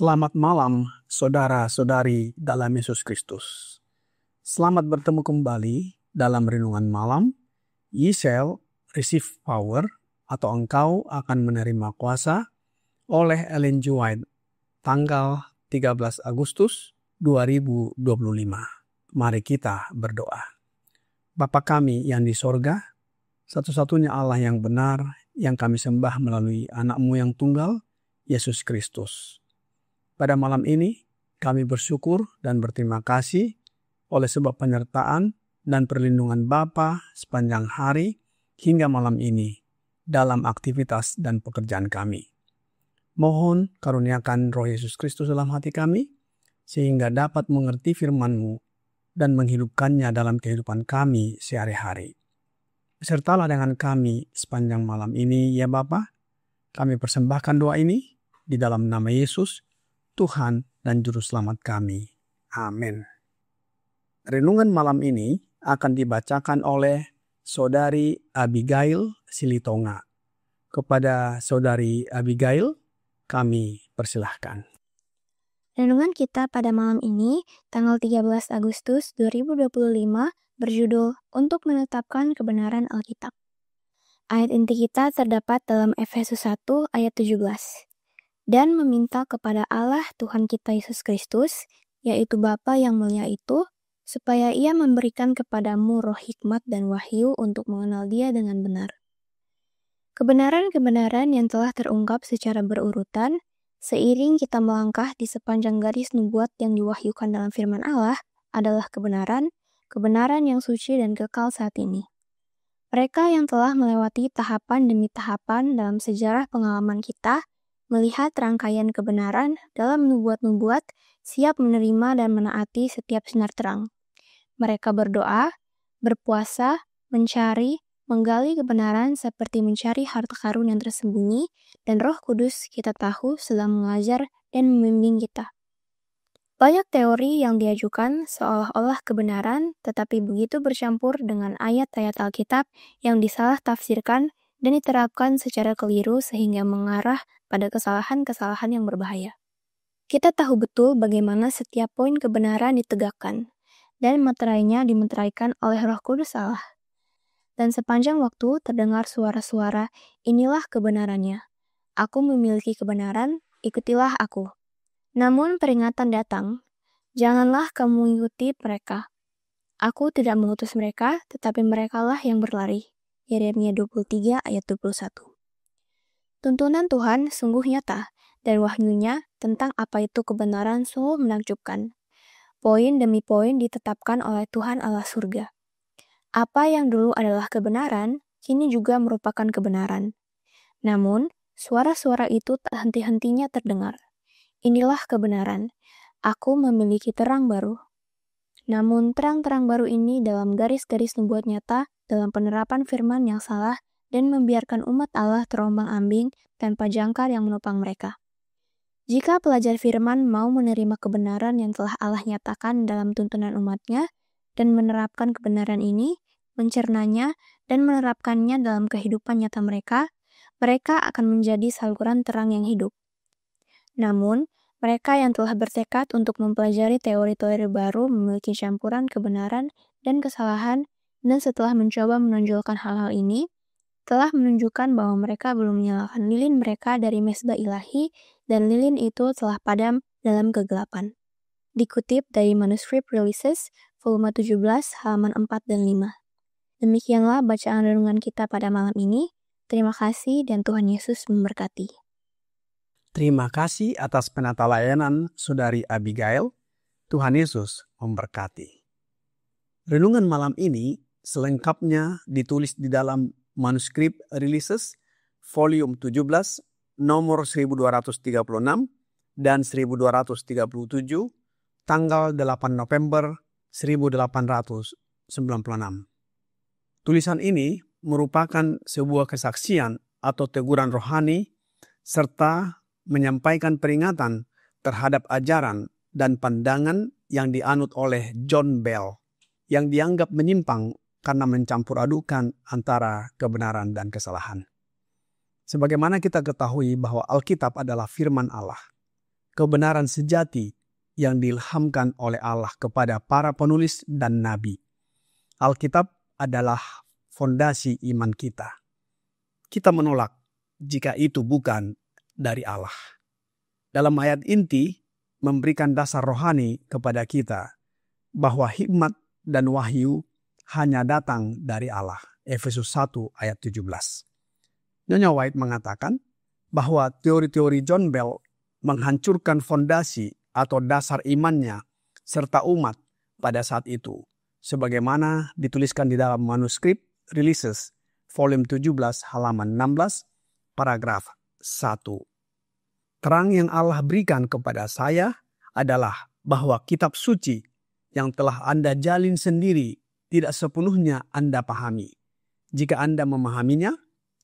Selamat malam, saudara-saudari dalam Yesus Kristus. Selamat bertemu kembali dalam renungan malam. Ye shall receive power, atau engkau akan menerima kuasa, oleh Ellen G. White, tanggal 13 Agustus 2025. Mari kita berdoa. Bapa kami yang di sorga, satu-satunya Allah yang benar, yang kami sembah melalui anak-Mu yang tunggal, Yesus Kristus. Pada malam ini, kami bersyukur dan berterima kasih oleh sebab penyertaan dan perlindungan Bapa sepanjang hari hingga malam ini dalam aktivitas dan pekerjaan kami. Mohon karuniakan Roh Yesus Kristus dalam hati kami, sehingga dapat mengerti firman-Mu dan menghidupkannya dalam kehidupan kami sehari-hari. Sertalah dengan kami sepanjang malam ini, ya Bapa. Kami persembahkan doa ini di dalam nama Yesus, Tuhan dan Juru Selamat kami. Amin. Renungan malam ini akan dibacakan oleh Saudari Abigail Silitonga. Kepada Saudari Abigail, kami persilahkan. Renungan kita pada malam ini, tanggal 13 Agustus 2025, berjudul Untuk Menetapkan Kebenaran Alkitab. Ayat inti kita terdapat dalam Efesus 1 ayat 17. Dan meminta kepada Allah Tuhan kita Yesus Kristus, yaitu Bapa yang mulia itu, supaya Ia memberikan kepadamu roh hikmat dan wahyu untuk mengenal Dia dengan benar. Kebenaran-kebenaran yang telah terungkap secara berurutan, seiring kita melangkah di sepanjang garis nubuat yang diwahyukan dalam firman Allah, adalah kebenaran yang suci dan kekal saat ini. Mereka yang telah melewati tahapan demi tahapan dalam sejarah pengalaman kita, melihat rangkaian kebenaran dalam nubuat-nubuat, siap menerima dan menaati setiap sinar terang. Mereka berdoa, berpuasa, mencari, menggali kebenaran seperti mencari harta karun yang tersembunyi, dan Roh Kudus kita tahu sedang mengajar dan membimbing kita. Banyak teori yang diajukan seolah-olah kebenaran, tetapi begitu bercampur dengan ayat-ayat Alkitab yang disalah tafsirkan dan diterapkan secara keliru sehingga mengarah pada kesalahan-kesalahan yang berbahaya. Kita tahu betul bagaimana setiap poin kebenaran ditegakkan, dan materainya dimeteraikan oleh Roh Kudus Allah. Dan sepanjang waktu terdengar suara-suara, inilah kebenarannya. Aku memiliki kebenaran, ikutilah aku. Namun peringatan datang, janganlah kamu mengikuti mereka. Aku tidak mengutus mereka, tetapi merekalah yang berlari. Yeremia 23 ayat 21. Tuntunan Tuhan sungguh nyata, dan wahyunya tentang apa itu kebenaran sungguh menakjubkan. Poin demi poin ditetapkan oleh Tuhan Allah surga. Apa yang dulu adalah kebenaran, kini juga merupakan kebenaran. Namun, suara-suara itu tak henti-hentinya terdengar. Inilah kebenaran. Aku memiliki terang baru. Namun, terang-terang baru ini dalam garis-garis nubuat nyata, dalam penerapan firman yang salah, dan membiarkan umat Allah terombang-ambing tanpa jangkar yang menopang mereka. Jika pelajar firman mau menerima kebenaran yang telah Allah nyatakan dalam tuntunan umatnya, dan menerapkan kebenaran ini, mencernanya, dan menerapkannya dalam kehidupan nyata mereka, mereka akan menjadi saluran terang yang hidup. Namun, mereka yang telah bertekad untuk mempelajari teori-teori baru memiliki campuran kebenaran dan kesalahan, dan setelah mencoba menonjolkan hal-hal ini, telah menunjukkan bahwa mereka belum menyalakan lilin mereka dari mezbah ilahi, dan lilin itu telah padam dalam kegelapan. Dikutip dari Manuscript Releases, volume 17, halaman 4 dan 5. Demikianlah bacaan renungan kita pada malam ini. Terima kasih dan Tuhan Yesus memberkati. Terima kasih atas penata layanan Saudari Abigail. Tuhan Yesus memberkati. Renungan malam ini selengkapnya ditulis di dalam manuskrip Releases volume 17 nomor 1236 dan 1237 tanggal 8 November 1896. Tulisan ini merupakan sebuah kesaksian atau teguran rohani serta menyampaikan peringatan terhadap ajaran dan pandangan yang dianut oleh John Bell yang dianggap menyimpang karena mencampur adukan antara kebenaran dan kesalahan. Sebagaimana kita ketahui bahwa Alkitab adalah firman Allah, kebenaran sejati yang diilhamkan oleh Allah kepada para penulis dan nabi. Alkitab adalah fondasi iman kita. Kita menolak jika itu bukan dari Allah. Dalam ayat inti memberikan dasar rohani kepada kita bahwa hikmat dan wahyu hanya datang dari Allah. Efesus 1 ayat 17. Nyonya White mengatakan bahwa teori-teori John Bell menghancurkan fondasi atau dasar imannya serta umat pada saat itu, sebagaimana dituliskan di dalam manuskrip Releases volume 17 halaman 16 paragraf 1. Terang yang Allah berikan kepada saya adalah bahwa kitab suci yang telah Anda jalin sendiri tidak sepenuhnya Anda pahami. Jika Anda memahaminya,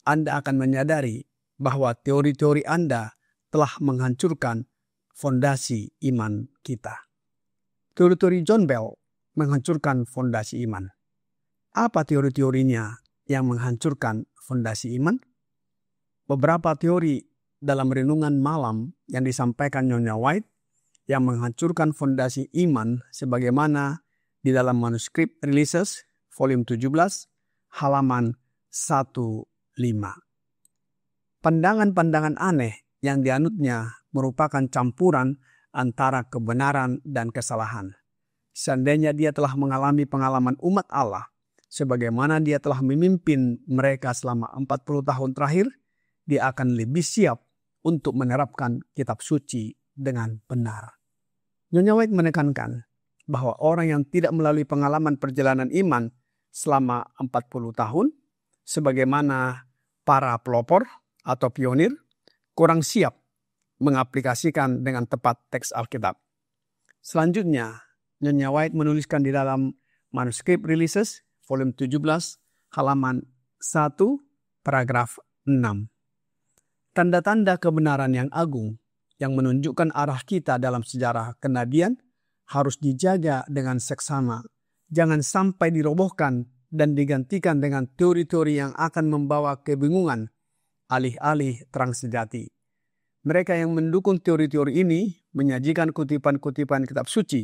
Anda akan menyadari bahwa teori-teori Anda telah menghancurkan fondasi iman kita. Teori-teori John Bell menghancurkan fondasi iman. Apa teori-teorinya yang menghancurkan fondasi iman? Beberapa teori dalam renungan malam yang disampaikan Nyonya White yang menghancurkan fondasi iman sebagaimana di dalam manuskrip Releases volume 17 halaman 15. Pandangan-pandangan aneh yang dianutnya merupakan campuran antara kebenaran dan kesalahan. Seandainya dia telah mengalami pengalaman umat Allah sebagaimana dia telah memimpin mereka selama 40 tahun terakhir, dia akan lebih siap untuk menerapkan kitab suci dengan benar. Nyonya White menekankan bahwa orang yang tidak melalui pengalaman perjalanan iman selama 40 tahun, sebagaimana para pelopor atau pionir, kurang siap mengaplikasikan dengan tepat teks Alkitab. Selanjutnya, Nyonya White menuliskan di dalam manuskrip Releases volume 17 halaman 1 paragraf 6. Tanda-tanda kebenaran yang agung yang menunjukkan arah kita dalam sejarah kenabian harus dijaga dengan seksama. Jangan sampai dirobohkan dan digantikan dengan teori-teori yang akan membawa kebingungan alih-alih terang sejati. Mereka yang mendukung teori-teori ini menyajikan kutipan-kutipan kitab suci,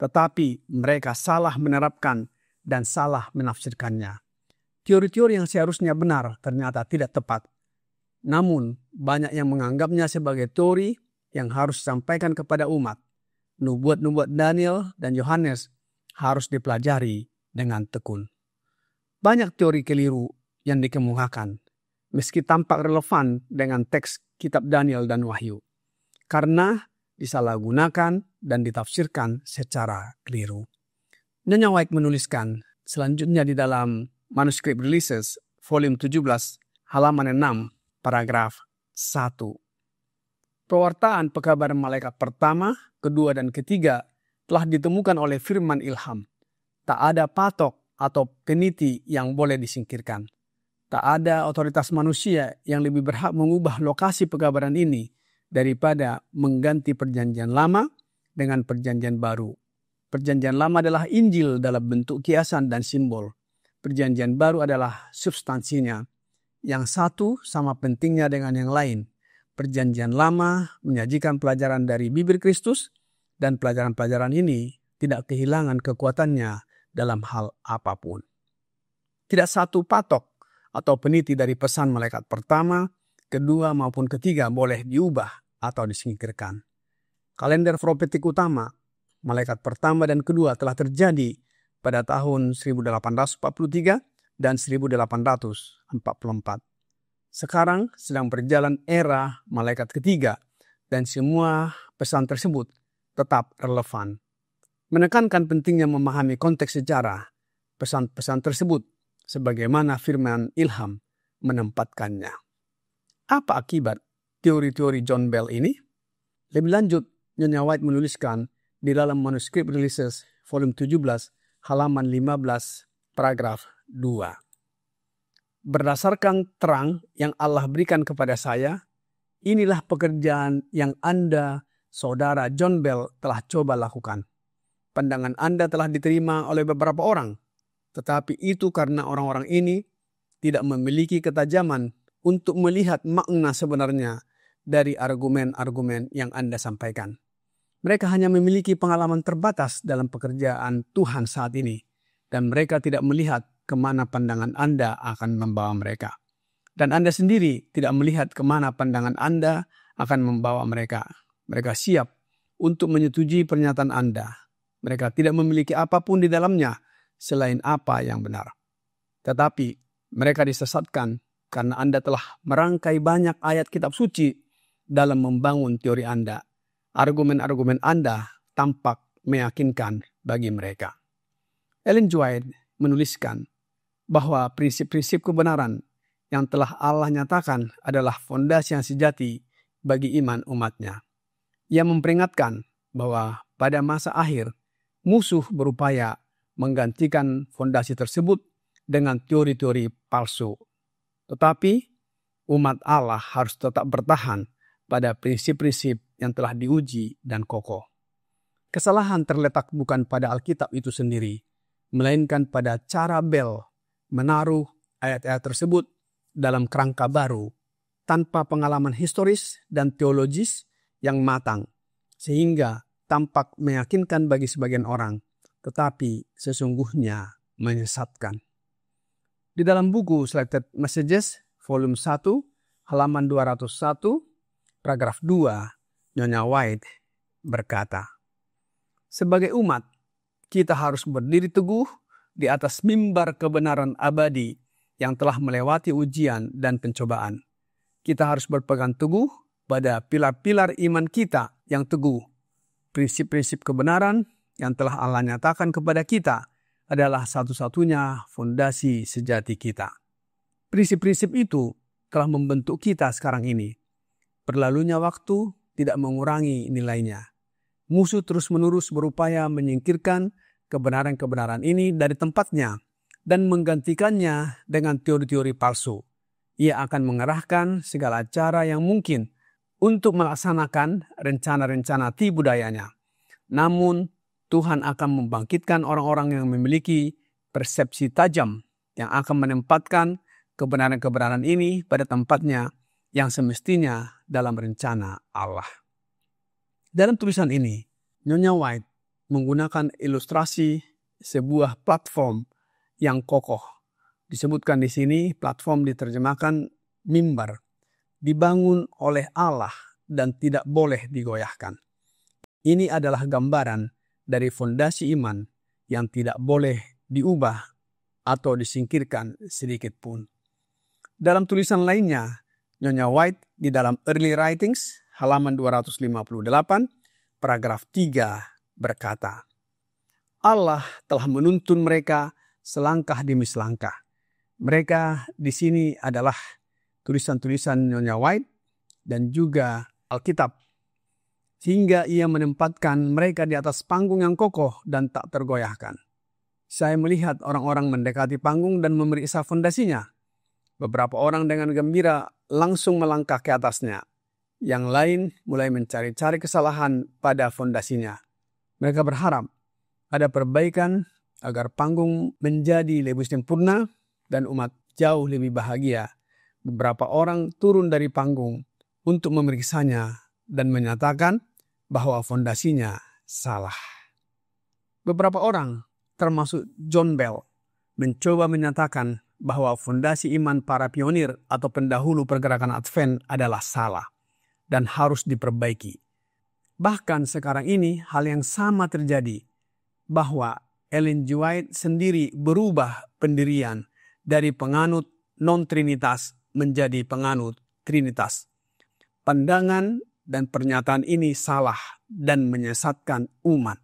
tetapi mereka salah menerapkan dan salah menafsirkannya. Teori-teori yang seharusnya benar ternyata tidak tepat. Namun, banyak yang menganggapnya sebagai teori yang harus disampaikan kepada umat. Nubuat-nubuat Daniel dan Yohanes harus dipelajari dengan tekun. Banyak teori keliru yang dikemukakan, meski tampak relevan dengan teks kitab Daniel dan Wahyu, karena disalahgunakan dan ditafsirkan secara keliru. Nyonya White menuliskan selanjutnya di dalam manuskrip Releases volume 17 halaman 6 paragraf 1. Pewartaan pekabaran malaikat pertama, kedua, dan ketiga telah ditemukan oleh firman ilham. Tak ada patok atau peniti yang boleh disingkirkan. Tak ada otoritas manusia yang lebih berhak mengubah lokasi pekabaran ini daripada mengganti perjanjian lama dengan perjanjian baru. Perjanjian lama adalah Injil dalam bentuk kiasan dan simbol. Perjanjian baru adalah substansinya. Yang satu sama pentingnya dengan yang lain. Perjanjian lama menyajikan pelajaran dari bibir Kristus dan pelajaran-pelajaran ini tidak kehilangan kekuatannya dalam hal apapun. Tidak satu patok atau peniti dari pesan malaikat pertama, kedua maupun ketiga boleh diubah atau disingkirkan. Kalender profetik utama, malaikat pertama dan kedua telah terjadi pada tahun 1843 dan 1844. Sekarang sedang berjalan era malaikat ketiga dan semua pesan tersebut tetap relevan. Menekankan pentingnya memahami konteks sejarah pesan-pesan tersebut sebagaimana firman ilham menempatkannya. Apa akibat teori-teori John Bell ini? Lebih lanjut, Nyonya White menuliskan di dalam manuskrip Releases volume 17 halaman 15 paragraf 2. Berdasarkan terang yang Allah berikan kepada saya, inilah pekerjaan yang Anda, saudara John Bell, telah coba lakukan. Pandangan Anda telah diterima oleh beberapa orang, tetapi itu karena orang-orang ini tidak memiliki ketajaman untuk melihat makna sebenarnya dari argumen-argumen yang Anda sampaikan. Mereka hanya memiliki pengalaman terbatas dalam pekerjaan Tuhan saat ini, dan mereka tidak melihat kemana pandangan Anda akan membawa mereka. Dan Anda sendiri tidak melihat kemana pandangan Anda akan membawa mereka. Mereka siap untuk menyetujui pernyataan Anda. Mereka tidak memiliki apapun di dalamnya selain apa yang benar. Tetapi mereka disesatkan karena Anda telah merangkai banyak ayat kitab suci dalam membangun teori Anda. Argumen-argumen Anda tampak meyakinkan bagi mereka. Ellen G. White menuliskan bahwa prinsip-prinsip kebenaran yang telah Allah nyatakan adalah fondasi yang sejati bagi iman umatnya. Ia memperingatkan bahwa pada masa akhir, musuh berupaya menggantikan fondasi tersebut dengan teori-teori palsu. Tetapi umat Allah harus tetap bertahan pada prinsip-prinsip yang telah diuji dan kokoh. Kesalahan terletak bukan pada Alkitab itu sendiri, melainkan pada cara Bell menaruh ayat-ayat tersebut dalam kerangka baru tanpa pengalaman historis dan teologis yang matang, sehingga tampak meyakinkan bagi sebagian orang, tetapi sesungguhnya menyesatkan. Di dalam buku Selected Messages, volume 1, halaman 201, paragraf 2, Nyonya White berkata, sebagai umat, kita harus berdiri teguh di atas mimbar kebenaran abadi yang telah melewati ujian dan pencobaan. Kita harus berpegang teguh pada pilar-pilar iman kita yang teguh. Prinsip-prinsip kebenaran yang telah Allah nyatakan kepada kita adalah satu-satunya fondasi sejati kita. Prinsip-prinsip itu telah membentuk kita sekarang ini. Berlalunya waktu tidak mengurangi nilainya. Musuh terus-menerus berupaya menyingkirkan kebenaran-kebenaran ini dari tempatnya dan menggantikannya dengan teori-teori palsu. Ia akan mengerahkan segala cara yang mungkin untuk melaksanakan rencana-rencana tipu dayanya. Namun, Tuhan akan membangkitkan orang-orang yang memiliki persepsi tajam yang akan menempatkan kebenaran-kebenaran ini pada tempatnya yang semestinya dalam rencana Allah. Dalam tulisan ini, Nyonya White menggunakan ilustrasi sebuah platform yang kokoh. Disebutkan di sini platform diterjemahkan mimbar, dibangun oleh Allah dan tidak boleh digoyahkan. Ini adalah gambaran dari fondasi iman yang tidak boleh diubah atau disingkirkan sedikit pun. Dalam tulisan lainnya, Nyonya White di dalam Early Writings, halaman 258, paragraf 3, berkata, Allah telah menuntun mereka selangkah demi selangkah. Mereka di sini adalah tulisan-tulisan Nyonya White dan juga Alkitab, sehingga ia menempatkan mereka di atas panggung yang kokoh dan tak tergoyahkan. Saya melihat orang-orang mendekati panggung dan memeriksa fondasinya. Beberapa orang dengan gembira langsung melangkah ke atasnya. Yang lain mulai mencari-cari kesalahan pada fondasinya. Mereka berharap ada perbaikan agar panggung menjadi lebih sempurna dan umat jauh lebih bahagia. Beberapa orang turun dari panggung untuk memeriksanya dan menyatakan bahwa fondasinya salah. Beberapa orang, termasuk John Bell, mencoba menyatakan bahwa fondasi iman para pionir atau pendahulu pergerakan Advent adalah salah dan harus diperbaiki. Bahkan sekarang ini hal yang sama terjadi, bahwa Ellen G. White sendiri berubah pendirian dari penganut non-trinitas menjadi penganut trinitas. Pandangan dan pernyataan ini salah dan menyesatkan umat.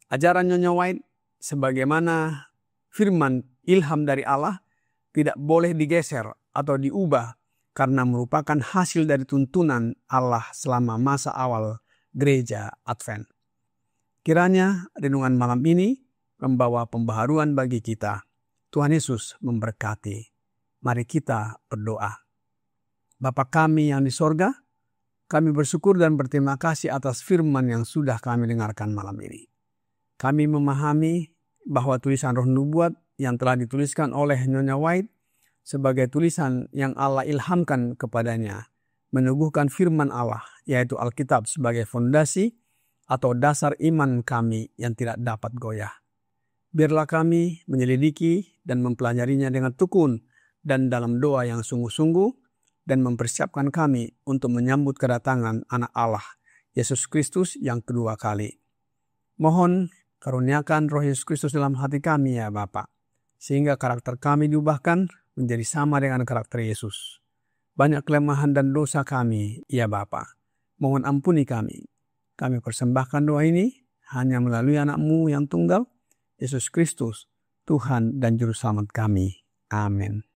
Ajaran Nyonya White sebagaimana firman ilham dari Allah tidak boleh digeser atau diubah karena merupakan hasil dari tuntunan Allah selama masa awal gereja Advent. Kiranya renungan malam ini membawa pembaharuan bagi kita. Tuhan Yesus memberkati. Mari kita berdoa. Bapa kami yang di sorga, kami bersyukur dan berterima kasih atas firman yang sudah kami dengarkan malam ini. Kami memahami bahwa tulisan Roh Nubuat yang telah dituliskan oleh Nyonya White sebagai tulisan yang Allah ilhamkan kepadanya, meneguhkan firman Allah, yaitu Alkitab sebagai fondasi atau dasar iman kami yang tidak dapat goyah. Biarlah kami menyelidiki dan mempelajarinya dengan tekun dan dalam doa yang sungguh-sungguh dan mempersiapkan kami untuk menyambut kedatangan Anak Allah, Yesus Kristus yang kedua kali. Mohon karuniakan Roh Yesus Kristus dalam hati kami ya Bapa, sehingga karakter kami diubahkan menjadi sama dengan karakter Yesus. Banyak kelemahan dan dosa kami ya Bapa. Mohon ampuni kami. Kami persembahkan doa ini hanya melalui Anak-Mu yang tunggal, Yesus Kristus, Tuhan dan Juru Selamat kami. Amin.